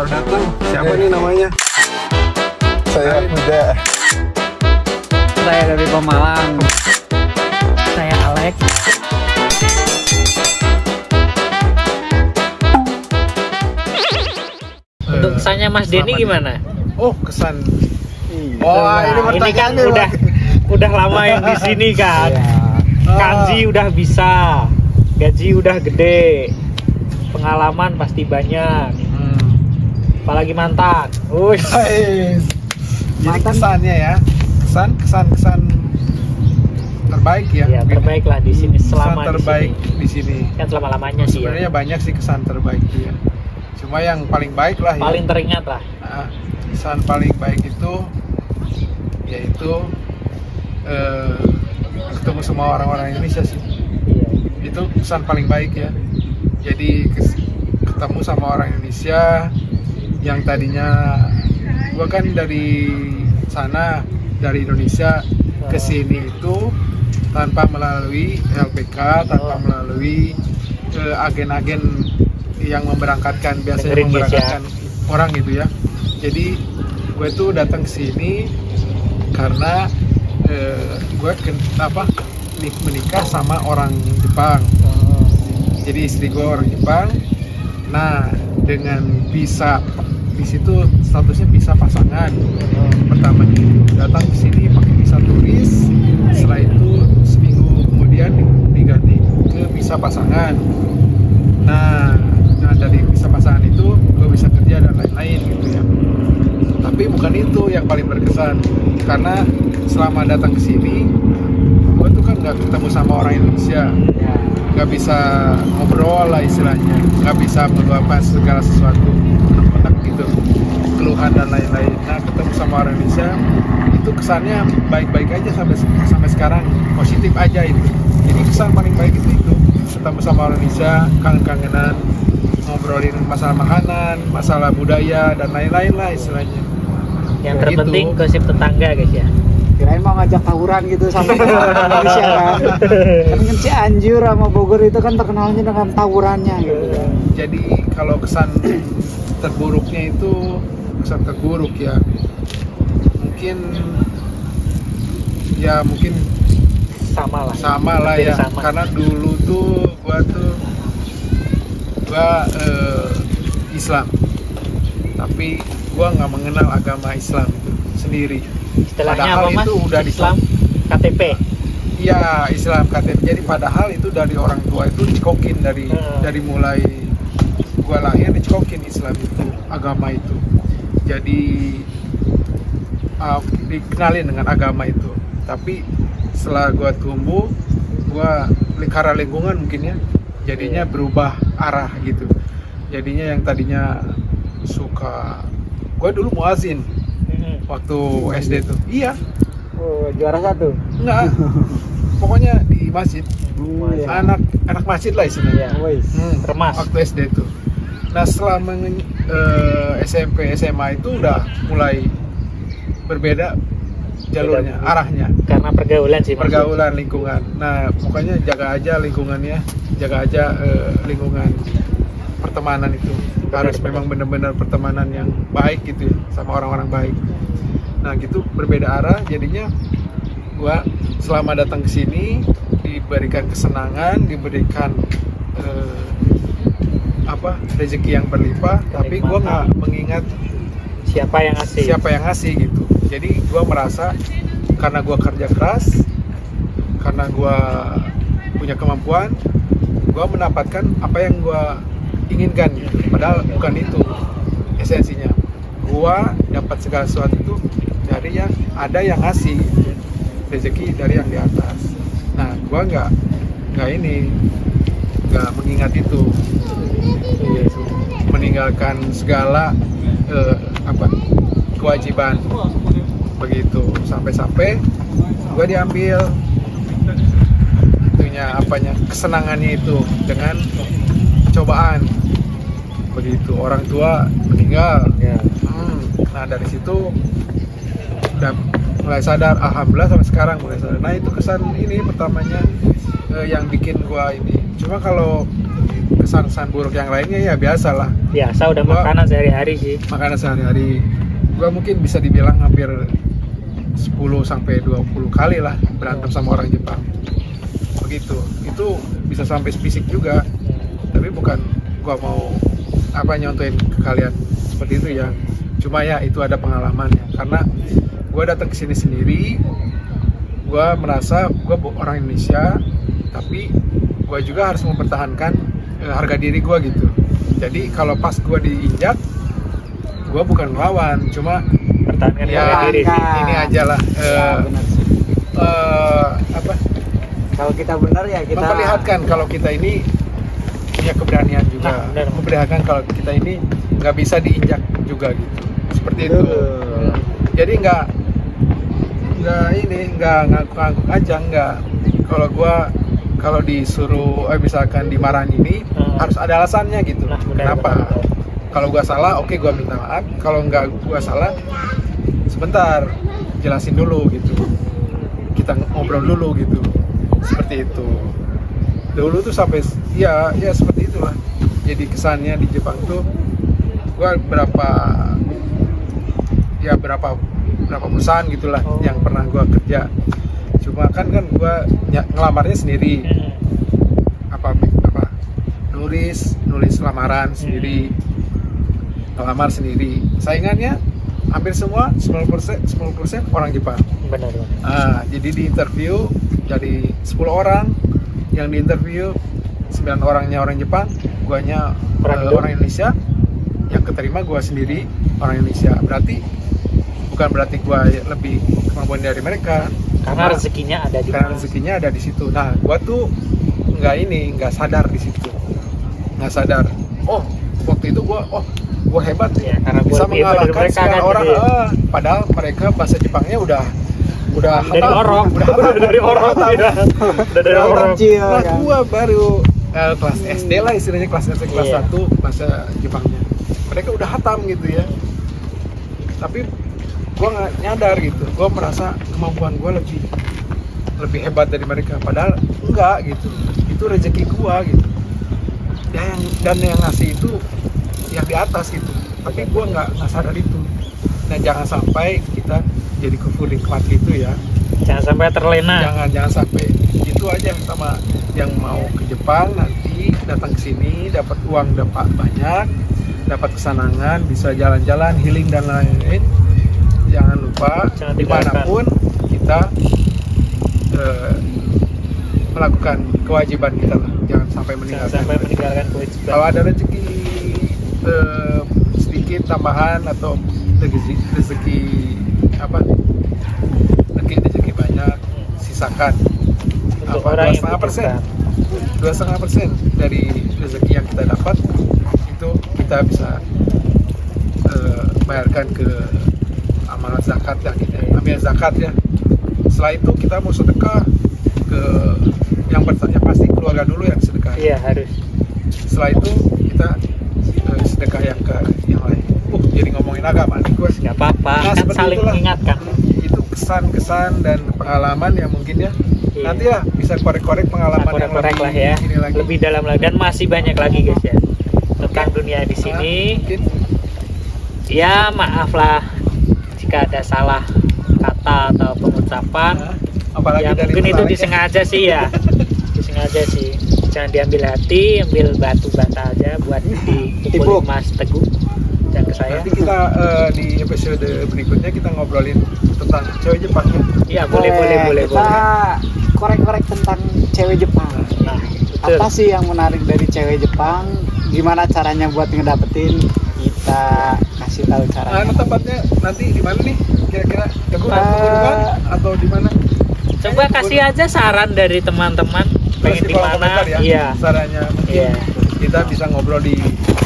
Baru datang, siapa nih namanya? Saya Muda. Saya dari Pemalang. Saya Alex. Untuk kesannya Mas Denny gimana? Oh, kesan. Nah, Ini ini kan pertanyaannya, udah lama yang di sini kan. Kanji udah bisa, gaji udah gede, pengalaman pasti banyak. Apalagi mantan. Ush. Jadi kesannya ya, kesan terbaik ya. Ya terbaik lah di sini selama kesan terbaik di di sini. sini. Kan selama-lamanya sih ya. Sebenarnya banyak sih kesan terbaik dia. Cuma yang paling baik lah ya. Paling teringat lah. Nah, kesan paling baik itu yaitu ketemu semua orang-orang Indonesia sih. Iya. Itu kesan paling baik ya. Jadi ketemu sama orang Indonesia yang tadinya gua kan dari sana, dari Indonesia ke sini itu tanpa melalui LPK, tanpa melalui agen-agen yang memberangkatkan, biasanya Dengerin, memberangkatkan orang gitu ya. Jadi gue tuh datang ke sini karena gue menikah sama orang Jepang. Jadi istri gue orang Jepang. Nah, dengan visa di situ statusnya visa pasangan. Pertama datang ke sini pakai visa turis. Setelah itu seminggu kemudian diganti ke visa pasangan. Nah dari visa pasangan itu gue bisa kerja dan lain-lain gitu ya. Tapi bukan itu yang paling berkesan, karena selama datang ke sini gue tuh kan nggak ketemu sama orang Indonesia, nggak bisa ngobrol lah istilahnya, nggak bisa meluapkan segala sesuatu unek-unek gitu, keluhan dan lain-lain. Nah ketemu sama orang Indonesia itu kesannya baik-baik aja sampai sekarang, positif aja itu. Jadi kesan paling baik itu ketemu sama orang Indonesia, kangen-kangenan, ngobrolin masalah makanan, masalah budaya dan lain-lain lah istilahnya. Yang Ya terpenting gitu. gosip tetangga guys ya. Kirain mau ngajak tawuran gitu sama orang Indonesia kan. Kan Cianjur sama Bogor itu kan terkenalnya dengan tawurannya gitu. Jadi kalau kesan terburuknya itu, kesan terburuk ya mungkin Sama lah ya, sama. karena dulu tuh gua Islam, tapi gua nggak mengenal agama Islam itu sendiri. Istilahnya Padahal apa Mas? itu udah Islam KTP. Iya, Islam KTP. Jadi padahal itu dari orang tua itu dicekokin dari mulai gua lahir dicekokin Islam itu, agama itu. Jadi dikenalin dengan agama itu. Tapi setelah gua tumbuh, karena lingkungan mungkin ya, jadinya berubah arah gitu. Jadinya yang tadinya gua dulu muazin waktu SD tuh. Iya. Oh, juara satu. Enggak. Pokoknya di masjid. Iya. Anak masjid lah istilahnya. Wes. Remas. Waktu SD tuh. Nah, setelah SMP, SMA itu udah mulai berbeda jalurnya, arahnya. Karena pergaulan sih Mas. Pergaulan, lingkungan. Nah, pokoknya jaga aja lingkungannya, jaga aja lingkungan pertemanan itu. Harus memang benar-benar pertemanan yang baik gitu ya, sama orang-orang baik. Nah, gitu berbeda arah, jadinya gua selama datang ke sini diberikan kesenangan, diberikan rezeki yang berlimpah, tapi gua nggak mengingat Siapa yang ngasih gitu. Jadi gua merasa karena gua kerja keras, karena gua punya kemampuan, gua mendapatkan apa yang gua inginkan gitu. Padahal bukan itu esensinya. Gua dapat segala sesuatu itu dari yang ada yang ngasih, rezeki dari yang di atas. Nah, gua nggak mengingat itu, meninggalkan segala kewajiban begitu, sampai gua diambil kesenangannya itu dengan cobaan begitu. Orang tua meninggal ya. Nah dari situ udah mulai sadar, alhamdulillah sampai sekarang mulai sadar. Nah itu kesan ini pertamanya yang bikin gua ini. Cuma kalau kesan-kesan buruk yang lainnya ya biasalah, Biasa udah Gua- makanan sehari-hari sih. makanan sehari-hari. Gua mungkin bisa dibilang hampir 10-20 kali lah berantem sama orang Jepang. Begitu. Itu bisa sampai fisik juga. Tapi bukan gua mau nyontoin ke kalian seperti itu ya. Cuma ya itu ada pengalaman ya. Karena gua datang ke sini sendiri, gua merasa gua orang Indonesia, tapi gua juga harus mempertahankan harga diri gua gitu. Jadi kalau pas gua diinjak, gua bukan melawan, cuma Pertahankan ya harga diri sih. ini aja lah Ya, benar sih. Kalau kita benar ya kita memperlihatkan kalau kita ini punya keberanian juga, Nah, benar. memperlihatkan kalau kita ini nggak bisa diinjak juga gitu, seperti itu. Betul. Jadi nggak ngangguk-ngangguk aja, nggak. Kalau disuruh misalkan dimarahin ini harus ada alasannya gitu. Nah, benar, Kenapa? benar. Kalau gua salah, oke gua minta maaf. Kalau nggak gua salah, sebentar jelasin dulu gitu. Kita ngobrol dulu gitu. Seperti itu. Dulu tuh sampai ya seperti itulah. Jadi kesannya di Jepang tuh gua berapa perusahaan gitulah Oh. yang pernah gua kerja. Cuma kan gua ngelamarnya sendiri. apa nulis lamaran sendiri, ngelamar sendiri. Saingannya hampir semua 90% orang Jepang. Benar. Jadi di interview jadi 10 orang yang di interview 9 orangnya orang Jepang, guanya orang Indonesia. Yang keterima gua sendiri orang Indonesia. Bukan berarti gua lebih kemampuan dari mereka. Karena rezekinya ada di Karena mana. rezekinya ada di situ. Nah, gua tuh nggak sadar di situ. Nggak sadar. Oh, waktu itu gua hebat Ya, karena gua bisa lebih hebat dari mengalahkan mereka 9 kan, orang. gitu ya. Padahal mereka bahasa Jepangnya udah Dari hafal, orang, udah hafal, dari orang, hafal. udah dari Udah orang. kecil Nah, kan. gua baru kelas SD lah istilahnya, kelas SD kelas Iya. 1 bahasa Jepangnya. Mereka udah hatam gitu ya. Tapi gua nggak nyadar gitu. Gua merasa kemampuan gua lebih hebat dari mereka. Padahal enggak gitu. Itu rezeki gua gitu. Dan yang ngasih itu yang di atas gitu. Tapi gua nggak sadar itu. Nah, jangan sampai kita jadi kufur nikmat gitu ya. Jangan sampai terlena. Jangan sampai itu aja. Sama yang mau ke Jepang nanti datang ke sini dapat uang banyak, dapat kesenangan, bisa jalan-jalan, healing dan lain-lain. Jangan lupa Jangan dimanapun kita melakukan kewajiban kita lah. Jangan sampai Jangan meninggalkan. sampai meninggalkan kewajiban. Kalau ada rezeki sedikit tambahan atau rezeki banyak, sisakan Untuk orang yang 2,5%. membutuhkan. 2,5% dari rezeki yang kita dapat itu kita bisa bayarkan ke amalan zakat ya, kita ambil zakat ya. Setelah itu kita mau sedekah ke yang pasti keluarga dulu yang sedekah. Iya, harus. Setelah itu kita sedekah yang ke yang lain. Jadi ngomongin agama nih gue. Nggak apa-apa, Nah, kan seperti saling itulah. mengingatkan. Itu kesan-kesan dan pengalaman ya mungkin ya. Iya. Nanti lah bisa korek-korek pengalaman yang Korek-korek lebih lah ya, ini lagi. lebih dalam lagi, dan masih banyak lagi guys ya tentang dunia di sini. Mungkin Ya maaf lah jika ada salah kata atau pengucapan. apalagi Ya dari mungkin itu tertariknya. disengaja sih ya, disengaja sih. Jangan diambil hati, ambil batu bata aja buat Tibuk. dipukul Mas Teguh dan ke saya. Nanti kita di episode berikutnya kita ngobrolin tentang cewek Jepang ya. Iya boleh. Kita korek-korek tentang cewek Jepang. Nah, betul. Apa sih yang menarik dari cewek Jepang? Gimana caranya buat ngedapetin? Kita kasih tahu caranya. Tempatnya nanti di mana nih? Kira-kira Teguh Eh, Pegunungan atau di mana? Coba kasih aja saran dari teman-teman pengen di kolom mana? komentar ya. Iya. Sarannya mungkin Iya. kita bisa ngobrol di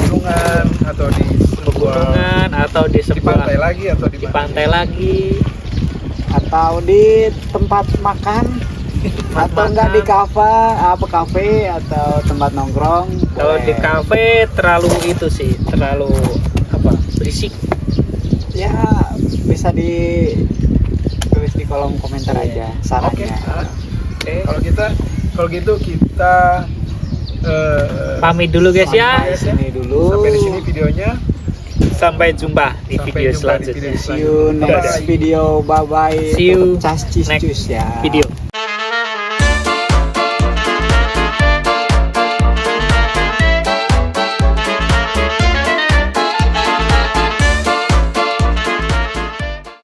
gunungan atau di sebuah Pegunungan atau di di sebuah pantai lagi atau di di mana? pantai lagi. Atau di tempat makan atau enggak di kafe atau tempat nongkrong. Kalau di Boleh. kafe terlalu itu sih, terlalu berisik. Ya bisa ditulis di kolom komentar Iya. aja sarannya. Oke. Kalau gitu kita Pamit dulu guys ya. Sampai sini dulu. Sampai di sini videonya. Sampai jumpa di Sampai video jumpa di selanjutnya. video See you next Bye-bye. video. Bye bye. See you Cas cis next cus ya. video.